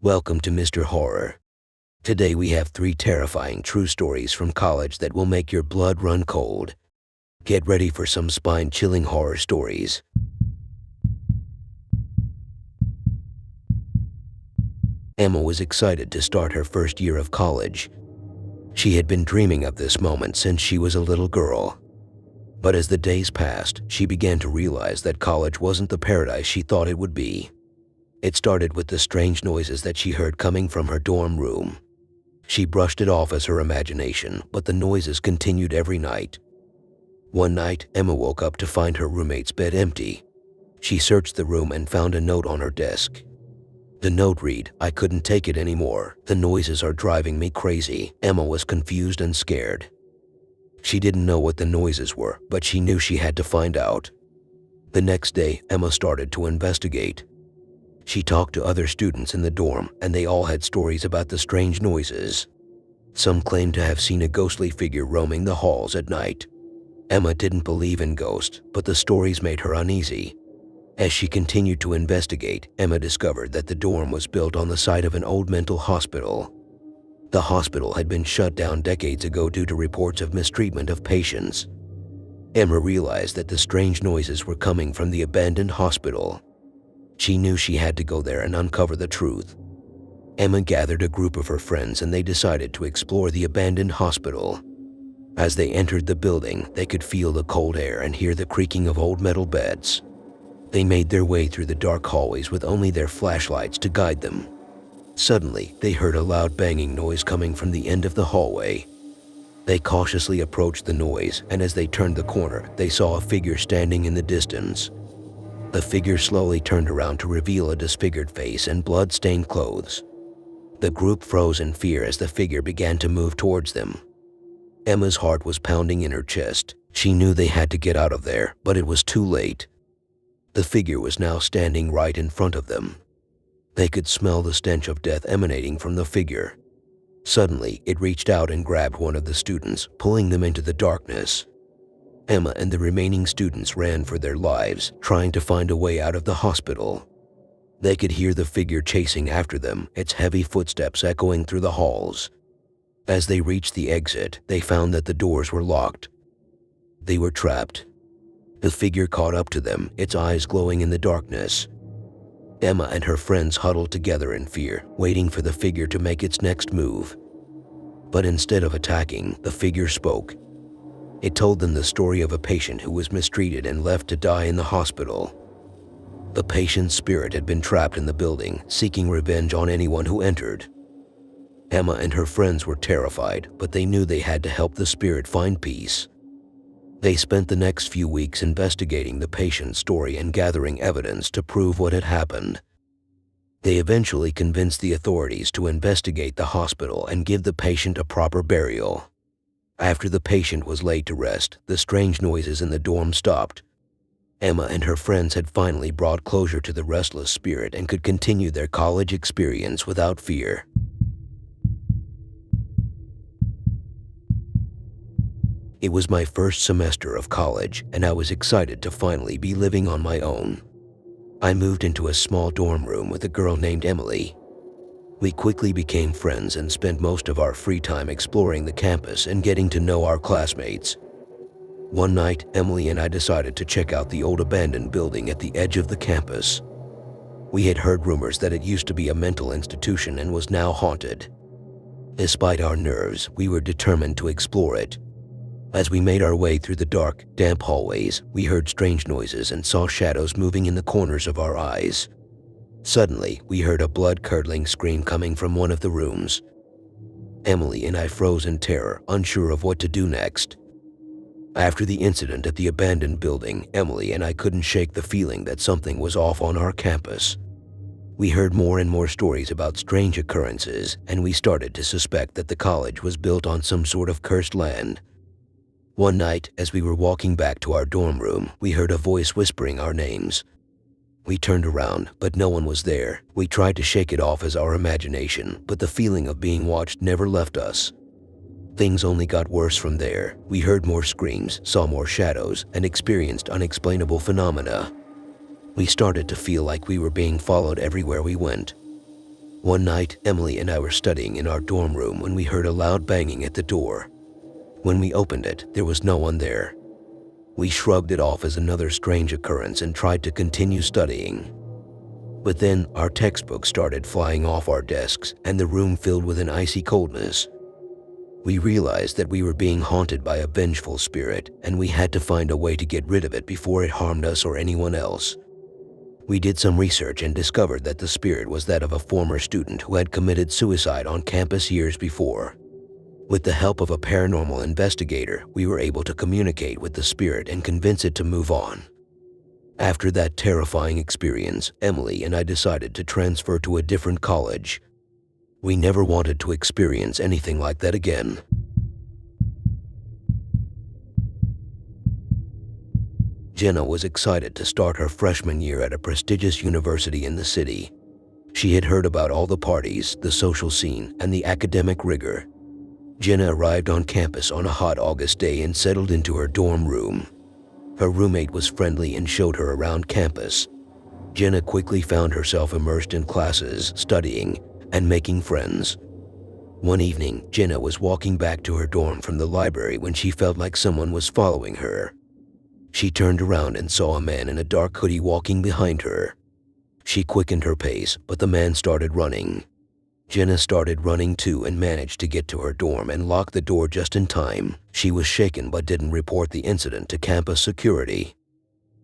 Welcome to Mr. Horror. Today we have 3 terrifying true stories from college that will make your blood run cold. Get ready for some spine-chilling horror stories. Emma was excited to start her first year of college. She had been dreaming of this moment since she was a little girl. But as the days passed, she began to realize that college wasn't the paradise she thought it would be. It started with the strange noises that she heard coming from her dorm room. She brushed it off as her imagination, but the noises continued every night. One night, Emma woke up to find her roommate's bed empty. She searched the room and found a note on her desk. The note read, "I couldn't take it anymore. The noises are driving me crazy." Emma was confused and scared. She didn't know what the noises were, but she knew she had to find out. The next day, Emma started to investigate. She talked to other students in the dorm, and they all had stories about the strange noises. Some claimed to have seen a ghostly figure roaming the halls at night. Emma didn't believe in ghosts, but the stories made her uneasy. As she continued to investigate, Emma discovered that the dorm was built on the site of an old mental hospital. The hospital had been shut down decades ago due to reports of mistreatment of patients. Emma realized that the strange noises were coming from the abandoned hospital. She knew she had to go there and uncover the truth. Emma gathered a group of her friends and they decided to explore the abandoned hospital. As they entered the building, they could feel the cold air and hear the creaking of old metal beds. They made their way through the dark hallways with only their flashlights to guide them. Suddenly, they heard a loud banging noise coming from the end of the hallway. They cautiously approached the noise, and as they turned the corner, they saw a figure standing in the distance. The figure slowly turned around to reveal a disfigured face and blood-stained clothes. The group froze in fear as the figure began to move towards them. Emma's heart was pounding in her chest. She knew they had to get out of there, but it was too late. The figure was now standing right in front of them. They could smell the stench of death emanating from the figure. Suddenly, it reached out and grabbed one of the students, pulling them into the darkness. Emma and the remaining students ran for their lives, trying to find a way out of the hospital. They could hear the figure chasing after them, its heavy footsteps echoing through the halls. As they reached the exit, they found that the doors were locked. They were trapped. The figure caught up to them, its eyes glowing in the darkness. Emma and her friends huddled together in fear, waiting for the figure to make its next move. But instead of attacking, the figure spoke. It told them the story of a patient who was mistreated and left to die in the hospital. The patient's spirit had been trapped in the building, seeking revenge on anyone who entered. Emma and her friends were terrified, but they knew they had to help the spirit find peace. They spent the next few weeks investigating the patient's story and gathering evidence to prove what had happened. They eventually convinced the authorities to investigate the hospital and give the patient a proper burial. After the patient was laid to rest, the strange noises in the dorm stopped. Emma and her friends had finally brought closure to the restless spirit and could continue their college experience without fear. It was my first semester of college, and I was excited to finally be living on my own. I moved into a small dorm room with a girl named Emily. We quickly became friends and spent most of our free time exploring the campus and getting to know our classmates. One night, Emily and I decided to check out the old abandoned building at the edge of the campus. We had heard rumors that it used to be a mental institution and was now haunted. Despite our nerves, we were determined to explore it. As we made our way through the dark, damp hallways, we heard strange noises and saw shadows moving in the corners of our eyes. Suddenly, we heard a blood-curdling scream coming from one of the rooms. Emily and I froze in terror, unsure of what to do next. After the incident at the abandoned building, Emily and I couldn't shake the feeling that something was off on our campus. We heard more and more stories about strange occurrences, and we started to suspect that the college was built on some sort of cursed land. One night, as we were walking back to our dorm room, we heard a voice whispering our names. We turned around, but no one was there. We tried to shake it off as our imagination, but the feeling of being watched never left us. Things only got worse from there. We heard more screams, saw more shadows, and experienced unexplainable phenomena. We started to feel like we were being followed everywhere we went. One night, Emily and I were studying in our dorm room when we heard a loud banging at the door. When we opened it, there was no one there. We shrugged it off as another strange occurrence and tried to continue studying. But then our textbooks started flying off our desks and the room filled with an icy coldness. We realized that we were being haunted by a vengeful spirit and we had to find a way to get rid of it before it harmed us or anyone else. We did some research and discovered that the spirit was that of a former student who had committed suicide on campus years before. With the help of a paranormal investigator, we were able to communicate with the spirit and convince it to move on. After that terrifying experience, Emily and I decided to transfer to a different college. We never wanted to experience anything like that again. Jenna was excited to start her freshman year at a prestigious university in the city. She had heard about all the parties, the social scene, and the academic rigor. Jenna arrived on campus on a hot August day and settled into her dorm room. Her roommate was friendly and showed her around campus. Jenna quickly found herself immersed in classes, studying, and making friends. One evening, Jenna was walking back to her dorm from the library when she felt like someone was following her. She turned around and saw a man in a dark hoodie walking behind her. She quickened her pace, but the man started running. Jenna started running too and managed to get to her dorm and lock the door just in time. She was shaken but didn't report the incident to campus security.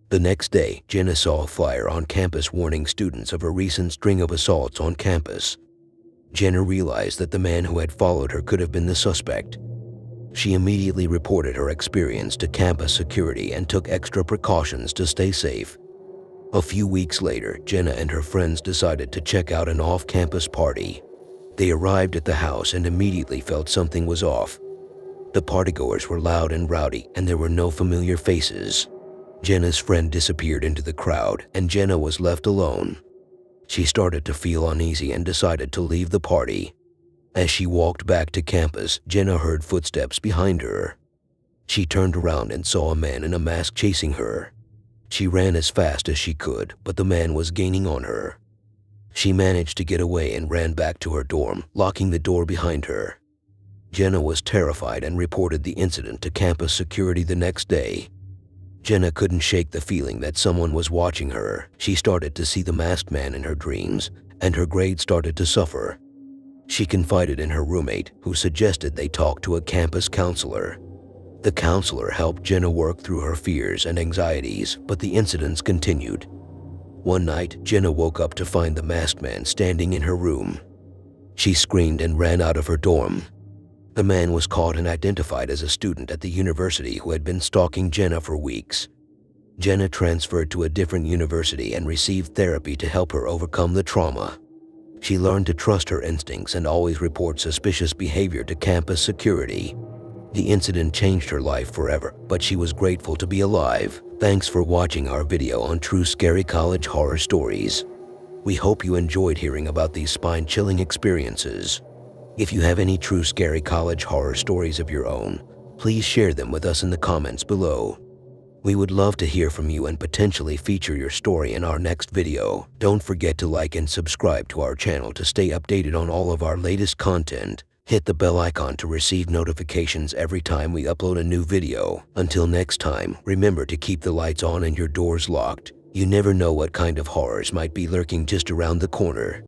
The next day, Jenna saw a flyer on campus warning students of a recent string of assaults on campus. Jenna realized that the man who had followed her could have been the suspect. She immediately reported her experience to campus security and took extra precautions to stay safe. A few weeks later, Jenna and her friends decided to check out an off-campus party. They arrived at the house and immediately felt something was off. The partygoers were loud and rowdy, and there were no familiar faces. Jenna's friend disappeared into the crowd, and Jenna was left alone. She started to feel uneasy and decided to leave the party. As she walked back to campus, Jenna heard footsteps behind her. She turned around and saw a man in a mask chasing her. She ran as fast as she could, but the man was gaining on her. She managed to get away and ran back to her dorm, locking the door behind her. Jenna was terrified and reported the incident to campus security the next day. Jenna couldn't shake the feeling that someone was watching her. She started to see the masked man in her dreams, and her grades started to suffer. She confided in her roommate, who suggested they talk to a campus counselor. The counselor helped Jenna work through her fears and anxieties, but the incidents continued. One night, Jenna woke up to find the masked man standing in her room. She screamed and ran out of her dorm. The man was caught and identified as a student at the university who had been stalking Jenna for weeks. Jenna transferred to a different university and received therapy to help her overcome the trauma. She learned to trust her instincts and always report suspicious behavior to campus security. The incident changed her life forever, but she was grateful to be alive. Thanks for watching our video on true scary college horror stories. We hope you enjoyed hearing about these spine-chilling experiences. If you have any true scary college horror stories of your own, please share them with us in the comments below. We would love to hear from you and potentially feature your story in our next video. Don't forget to like and subscribe to our channel to stay updated on all of our latest content. Hit the bell icon to receive notifications every time we upload a new video. Until next time, remember to keep the lights on and your doors locked. You never know what kind of horrors might be lurking just around the corner.